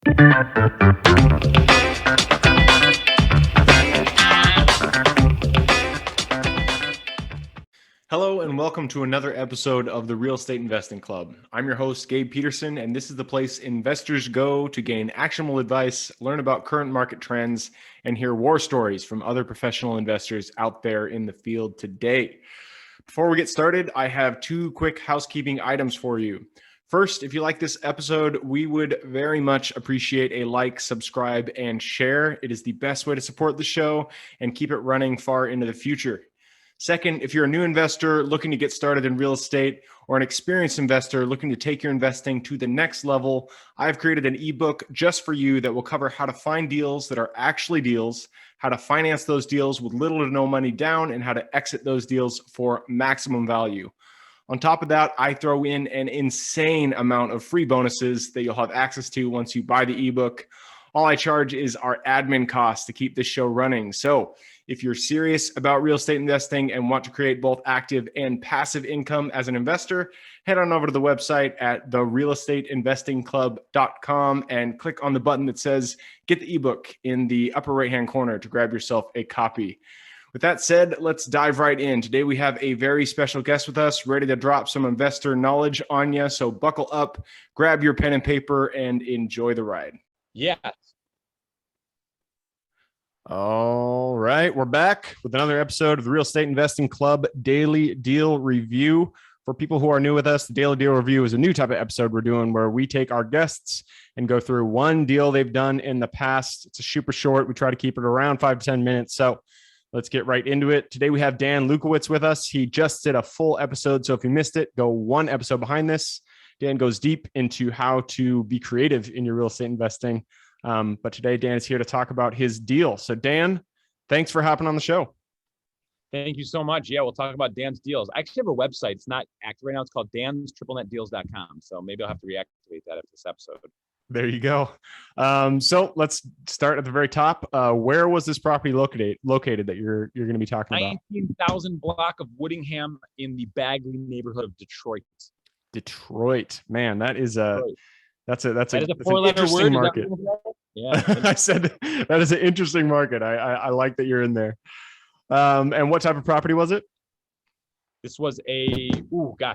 Hello and welcome to another episode of the Real Estate Investing Club. I'm your host, Gabe Peterson, and this is the place investors go to gain actionable advice, learn about current market trends, and hear war stories from other professional investors out there in the field today. Before we get started, I have two quick housekeeping items for you. First, if you like this episode, we would very much appreciate a like, subscribe, and share. It is the best way to support the show and keep it running far into the future. Second, if you're a new investor looking to get started in real estate or an experienced investor looking to take your investing to the next level, I've created an ebook just for you that will cover how to find deals that are actually deals, how to finance those deals with little to no money down, and how to exit those deals for maximum value. On top of that, I throw in an insane amount of free bonuses that you'll have access to once you buy the ebook. All I charge is our admin costs to keep this show running. So if you're serious about real estate investing and want to create both active and passive income as an investor, head on over to the website at therealestateinvestingclub.com and click on the button that says get the ebook in the upper right-hand corner to grab yourself a copy. With that said, let's dive right in. Today we have a very special guest with us, ready to drop some investor knowledge on you. So buckle up, grab your pen and paper, and enjoy the ride. Yeah. All right, we're back with another episode of the Real Estate Investing Club Daily Deal Review. For people who are new with us, the Daily Deal Review is a new type of episode we're doing where we take our guests and go through one deal they've done in the past. It's a super short. We try to keep it around 5 to 10 minutes. So let's get right into it. Today we have Dan Lewkowicz with us. He just did a full episode. So if you missed it, go one episode behind this. Dan goes deep into how to be creative in your real estate investing. But today Dan is here to talk about his deal. So Dan, thanks for hopping on the show. Thank you so much. Yeah, we'll talk about Dan's deals. I actually have a website. It's not active right now. It's called danstriplenetdeals.com. So maybe I'll have to reactivate that after this episode. There you go. So let's start at the very top. Where was this property located that you're going to be talking about? 19,000 block of Woodingham in the Bagley neighborhood of Detroit. Detroit, man, that's an four-letter interesting word market. Yeah, I said that is an interesting market. I like that you're in there. And what type of property was it? This was a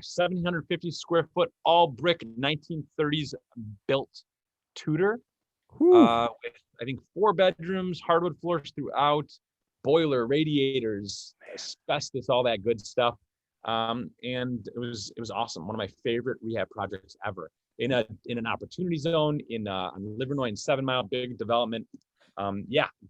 750 square foot all brick 1930s built Tudor with I think 4 bedrooms, hardwood floors throughout, boiler, radiators, asbestos, all that good stuff. And it was awesome. One of my favorite rehab projects ever. In an opportunity zone on Livernois and 7 Mile, big development.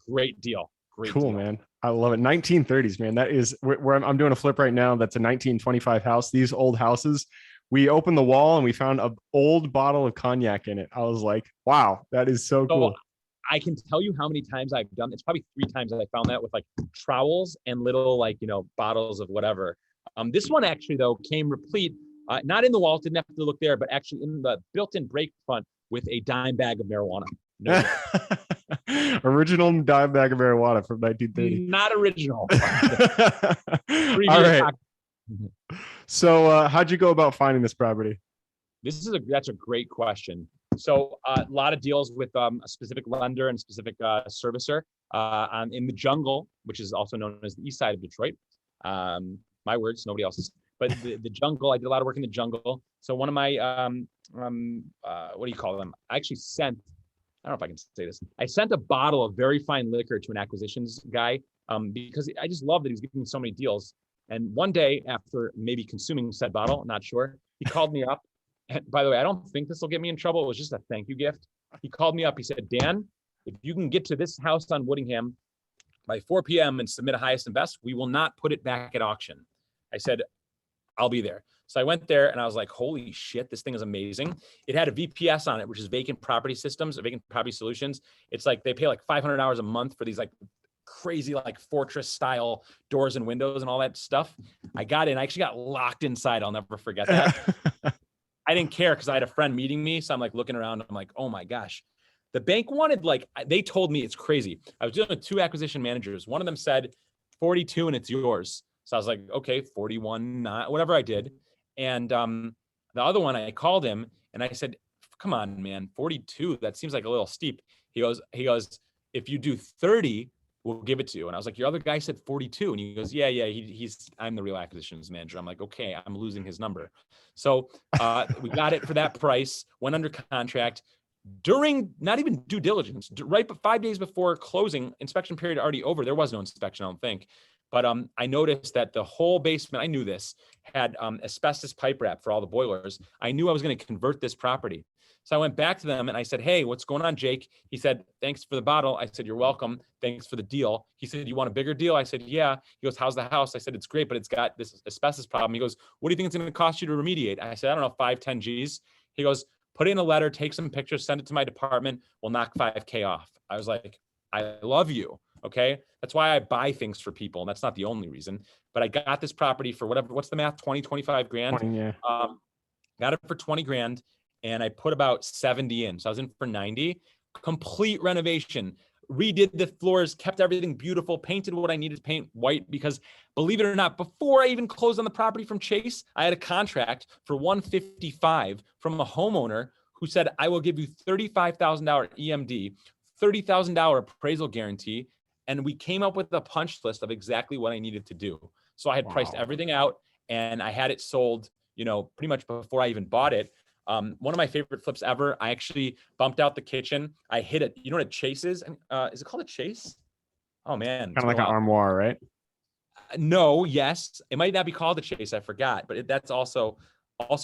Great deal. Cool, deal. Man. I love it. 1930s, man. That is where I'm doing a flip right now. That's a 1925 house. These old houses, we opened the wall and we found an old bottle of cognac in it. I was like, wow, that is so cool. I can tell you how many times I've done. It's probably 3 times that I found that with like trowels and little bottles of whatever. This one actually though came replete. Not in the wall, didn't have to look there, but actually in the built-in break front with a dime bag of marijuana. No. Original dime bag of marijuana from 1930. Not original. All right. So how'd you go about finding this property? That's a great question. So a lot of deals with a specific lender and specific servicer in the jungle, which is also known as the east side of Detroit. My words, nobody else's. But the jungle, I did a lot of work in the jungle. So one of my, what do you call them? I actually sent, I don't know if I can say this. I sent a bottle of very fine liquor to an acquisitions guy because I just love that he's giving me so many deals. And one day after maybe consuming said bottle, not sure, he called me up. And by the way, I don't think this will get me in trouble. It was just a thank you gift. He called me up. He said, Dan, if you can get to this house on Woodingham by 4 p.m. and submit a highest and best, we will not put it back at auction. I said, I'll be there. So I went there and I was like, holy shit, this thing is amazing. It had a VPS on it, which is Vacant Property Systems, or Vacant Property Solutions. It's like they pay like $500 a month for these like crazy like fortress style doors and windows and all that stuff. I got in, I actually got locked inside. I'll never forget that. I didn't care because I had a friend meeting me. So I'm like looking around. I'm like, oh my gosh. The bank wanted they told me it's crazy. I was dealing with 2 acquisition managers. One of them said 42 and it's yours. So I was like, okay, 41, whatever I did. And the other one, I called him and I said, come on, man, 42, that seems like a little steep. He goes, if you do 30, we'll give it to you. And I was like, your other guy said 42. And he goes, yeah, I'm the real acquisitions manager. I'm like, okay, I'm losing his number. So we got it for that price, went under contract during not even due diligence, right? But 5 days before closing, inspection period already over. There was no inspection, I don't think. But I noticed that the whole basement, I knew this, had asbestos pipe wrap for all the boilers. I knew I was going to convert this property. So I went back to them and I said, hey, what's going on, Jake? He said, thanks for the bottle. I said, you're welcome. Thanks for the deal. He said, you want a bigger deal? I said, yeah. He goes, how's the house? I said, it's great, but it's got this asbestos problem. He goes, what do you think it's going to cost you to remediate? I said, I don't know, 5, 10 G's. He goes, put in a letter, take some pictures, send it to my department. We'll knock 5K off. I was like, I love you. Okay. That's why I buy things for people. And that's not the only reason, but I got this property for whatever, what's the math? 20, 25 grand. 20, yeah. Got it for 20 grand. And I put about 70 in. So I was in for 90, complete renovation, redid the floors, kept everything beautiful, painted what I needed to paint white, because believe it or not, before I even closed on the property from Chase, I had a contract for 155 from a homeowner who said, I will give you $35,000 EMD, $30,000 appraisal guarantee. And we came up with a punch list of exactly what I needed to do. So I had priced everything out and I had it sold, pretty much before I even bought it. One of my favorite flips ever. I actually bumped out the kitchen. I hit it. You know what a chase is? Is it called a chase? Oh man. Kind of like an armoire, right? No, yes. It might not be called a chase. I forgot, but that's also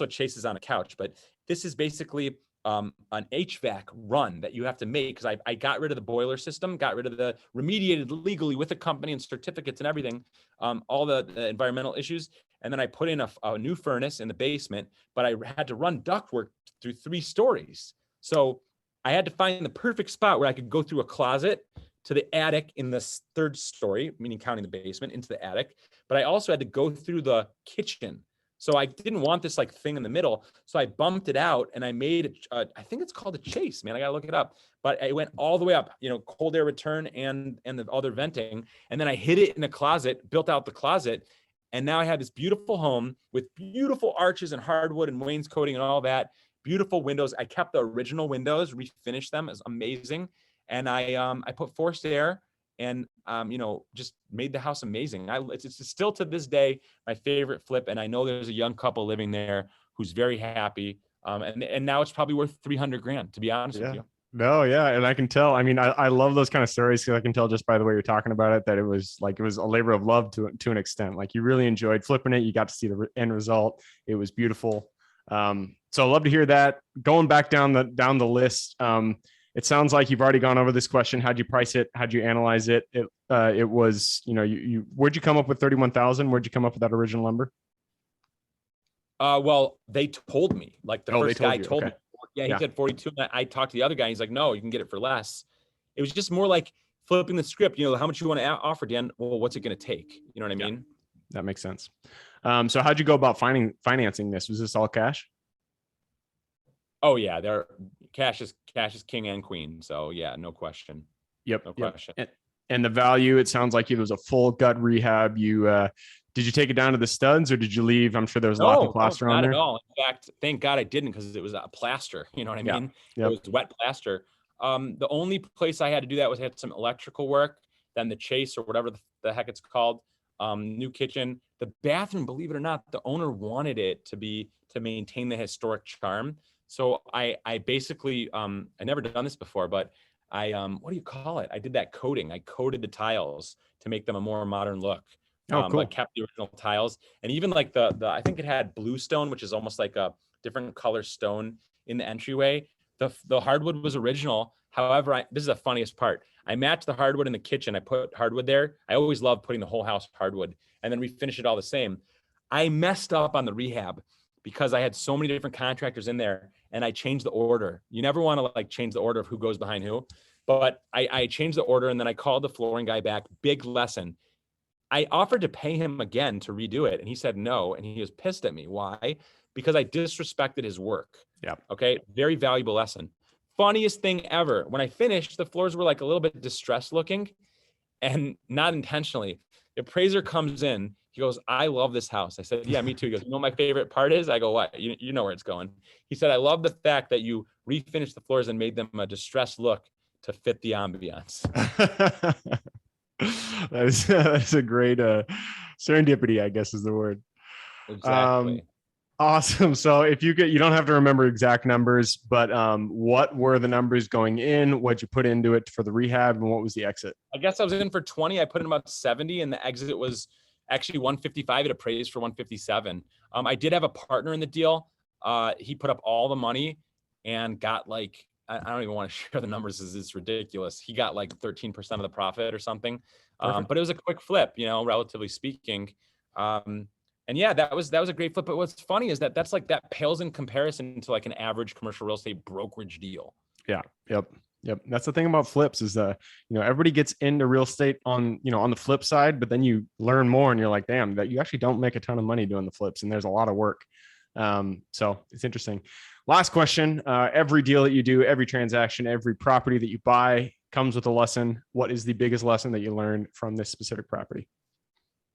chases on a couch. But this is basically an HVAC run that you have to make, because I got rid of the boiler system, got rid of the remediated legally with a company and certificates and everything, all the environmental issues. And then I put in a new furnace in the basement, but I had to run ductwork through 3 stories. So I had to find the perfect spot where I could go through a closet to the attic in the 3rd story, meaning counting the basement, into the attic. But I also had to go through the kitchen. So I didn't want this thing in the middle. So I bumped it out and I made it, I think it's called a chase, man. I gotta look it up. But it went all the way up, cold air return and the other venting. And then I hid it in a closet, built out the closet. And now I have this beautiful home with beautiful arches and hardwood and wainscoting and all that. Beautiful windows. I kept the original windows, refinished them. It's amazing. And I put forced air and, just made the house amazing. It's still to this day my favorite flip. And I know there's a young couple living there who's very happy. And now it's probably worth 300 grand, to be honest with you. No, yeah. And I can tell, I love those kind of stories, because I can tell just by the way you're talking about it, that it was a labor of love to an extent. Like, you really enjoyed flipping it. You got to see the end result. It was beautiful. So I love to hear that. Going back down the list. It sounds like you've already gone over this question. How'd you price it? How'd you analyze it? It was, where'd you come up with 31,000? Where'd you come up with that original number? Well, they told me, like the first guy told me. Yeah, he said 42. And I talked to the other guy. He's like, no, you can get it for less. It was just more like flipping the script. How much you want to offer, Dan? Well, what's it going to take? You know what I mean? That makes sense. So how'd you go about financing this? Was this all cash? Oh yeah, cash is king and queen. So yeah, no question. Yep. No question. And the value, it sounds like it was a full gut rehab. Did you take it down to the studs, or did you leave? I'm sure there was a lot of plaster on there. Not at all. In fact, thank God I didn't, because it was a plaster. You know what I mean? It was wet plaster. The only place I had to do that was I had some electrical work, then the chase or whatever the heck it's called. New kitchen. The bathroom, believe it or not, the owner wanted it to maintain the historic charm. So I basically, I never done this before, but I, what do you call it? I did that coating. I coated the tiles to make them a more modern look. Cool. But kept the original tiles. And even like the I think it had blue stone, which is almost like a different color stone in the entryway. The hardwood was original. However, this is the funniest part. I matched the hardwood in the kitchen. I put hardwood there. I always love putting the whole house hardwood and then refinish it all the same. I messed up on the rehab because I had so many different contractors in there and I changed the order. You never want to change the order of who goes behind who, but I changed the order and then I called the flooring guy back. Big lesson. I offered to pay him again to redo it. And he said no. And he was pissed at me. Why? Because I disrespected his work. Yeah. Okay. Very valuable lesson. Funniest thing ever. When I finished, the floors were like a little bit distressed looking and not intentionally. The appraiser comes in. He goes, I love this house. I said, yeah, me too. He goes, you know what my favorite part is? I go, what? You know where it's going. He said, I love the fact that you refinished the floors and made them a distressed look to fit the ambiance. That is a great serendipity, I guess is the word. Exactly. Awesome. So if you don't have to remember exact numbers, but what were the numbers going in? What'd you put into it for the rehab, and what was the exit? I guess I was in for 20. I put in about 70, and the exit was actually 155. It appraised for 157. I did have a partner in the deal. He put up all the money and got like, I don't even want to share the numbers, as it's ridiculous. He got like 13% of the profit or something. But it was a quick flip, relatively speaking. And yeah, that was a great flip. But what's funny is that that pales in comparison to like an average commercial real estate brokerage deal. Yeah. Yep. That's the thing about flips is everybody gets into real estate on the flip side, but then you learn more and you're like, damn, that you actually don't make a ton of money doing the flips, and there's a lot of work. So it's interesting. Last question. Every deal that you do, every transaction, every property that you buy comes with a lesson. What is the biggest lesson that you learned from this specific property?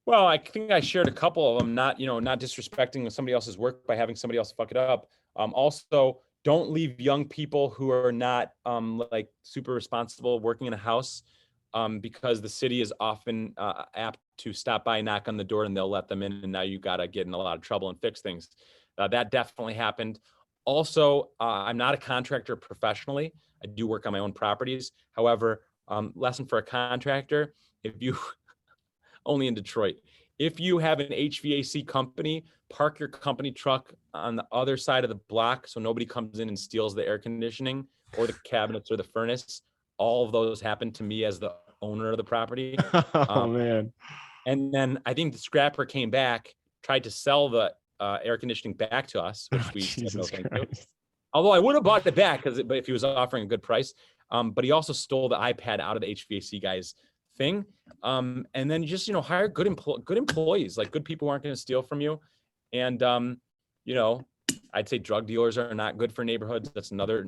Well, I think I shared a couple of them, not disrespecting somebody else's work by having somebody else fuck it up. Also, don't leave young people who are not like super responsible working in a house, because the city is often apt to stop by, knock on the door, and they'll let them in. And now you got to get in a lot of trouble and fix things. That definitely happened. Also, I'm not a contractor professionally. I do work on my own properties. However, lesson for a contractor, if you only in Detroit, if you have an HVAC company, park your company truck on the other side of the block so nobody comes in and steals the air conditioning or the cabinets or the furnace. All of those happened to me as the owner of the property. Oh, man. And then I think the scrapper came back, tried to sell the air conditioning back to us, which we said no thank you. Although I would have bought it back but if he was offering a good price. But he also stole the iPad out of the HVAC guy's thing. And then you just, hire good employees, like good people who aren't going to steal from you. And, I'd say drug dealers are not good for neighborhoods. That's another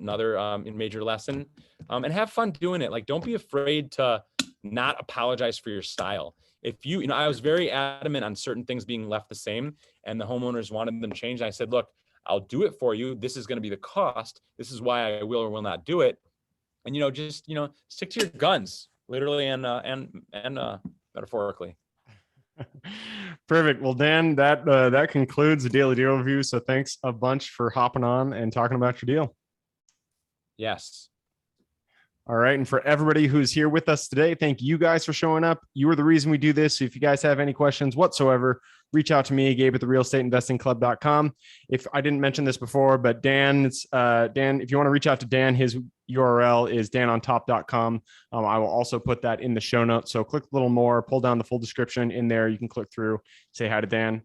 major lesson. And have fun doing it. Like, don't be afraid to not apologize for your style. If I was very adamant on certain things being left the same, and the homeowners wanted them changed. I said, look, I'll do it for you. This is going to be the cost. This is why I will or will not do it. And, just, stick to your guns. Literally and metaphorically. Perfect. Well, Dan, that concludes the daily deal review. So thanks a bunch for hopping on and talking about your deal. Yes. All right. And for everybody who's here with us today, thank you guys for showing up. You are the reason we do this. So if you guys have any questions whatsoever, reach out to me, Gabe at therealestateinvestingclub.com. If I didn't mention this before, but Dan, if you want to reach out to Dan, his URL is danontop.com. I will also put that in the show notes. So click a little more, pull down the full description in there. You can click through, say hi to Dan.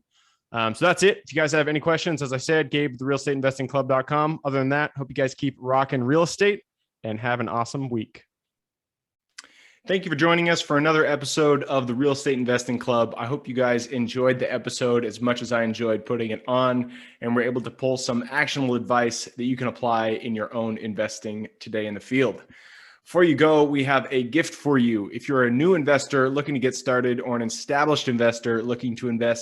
So that's it. If you guys have any questions, as I said, Gabe at therealestateinvestingclub.com. Other than that, hope you guys keep rocking real estate and have an awesome week. Thank you for joining us for another episode of the Real Estate Investing Club. I hope you guys enjoyed the episode as much as I enjoyed putting it on, and we're able to pull some actionable advice that you can apply in your own investing today in the field. Before you go, we have a gift for you. If you're a new investor looking to get started, or an established investor looking to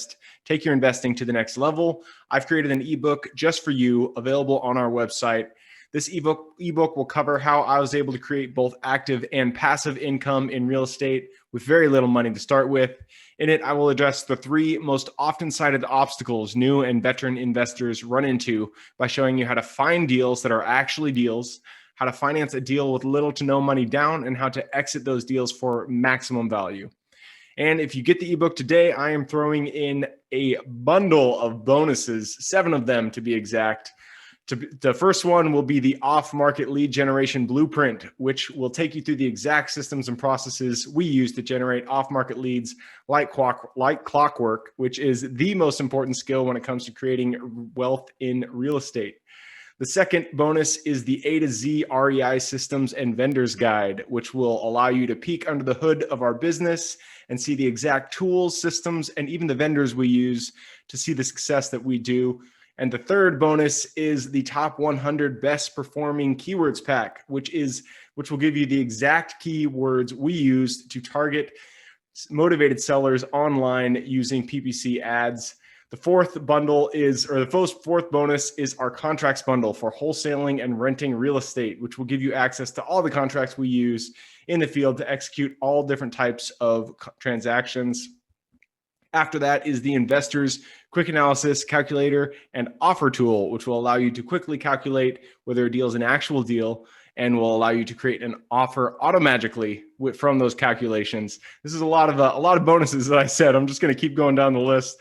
take your investing to the next level, I've created an ebook just for you, available on our website. This ebook will cover how I was able to create both active and passive income in real estate with very little money to start with. In it, I will address the 3 most often cited obstacles new and veteran investors run into by showing you how to find deals that are actually deals, how to finance a deal with little to no money down, and how to exit those deals for maximum value. And if you get the ebook today, I am throwing in a bundle of bonuses, 7 of them to be exact. The first one will be the off-market lead generation blueprint, which will take you through the exact systems and processes we use to generate off-market leads like clockwork, which is the most important skill when it comes to creating wealth in real estate. The second bonus is the A to Z REI systems and vendors guide, which will allow you to peek under the hood of our business and see the exact tools, systems, and even the vendors we use to see the success that we do. And the third bonus is the top 100 best performing keywords pack, which will give you the exact keywords we use to target motivated sellers online using PPC ads. The fourth bonus is our contracts bundle for wholesaling and renting real estate, which will give you access to all the contracts we use in the field to execute all different types of transactions. After that is the Investors Quick Analysis Calculator and Offer Tool, which will allow you to quickly calculate whether a deal is an actual deal and will allow you to create an offer automagically from those calculations. This is a lot of bonuses that I said. I'm just going to keep going down the list.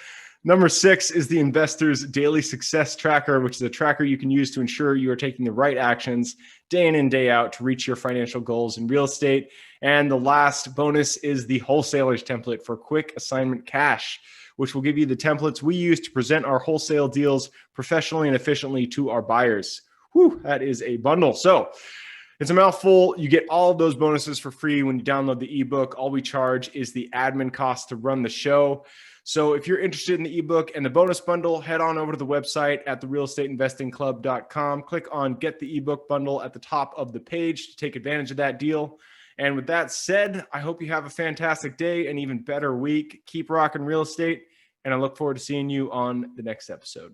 Number 6 is the Investors Daily Success Tracker, which is a tracker you can use to ensure you are taking the right actions day in and day out to reach your financial goals in real estate. And the last bonus is the Wholesalers Template for Quick Assignment Cash, which will give you the templates we use to present our wholesale deals professionally and efficiently to our buyers. Whew, that is a bundle. So it's a mouthful. You get all of those bonuses for free when you download the ebook. All we charge is the admin cost to run the show. So if you're interested in the ebook and the bonus bundle, head on over to the website at therealestateinvestingclub.com. Click on Get the ebook bundle at the top of the page to take advantage of that deal. And with that said, I hope you have a fantastic day, an even better week. Keep rocking real estate, and I look forward to seeing you on the next episode.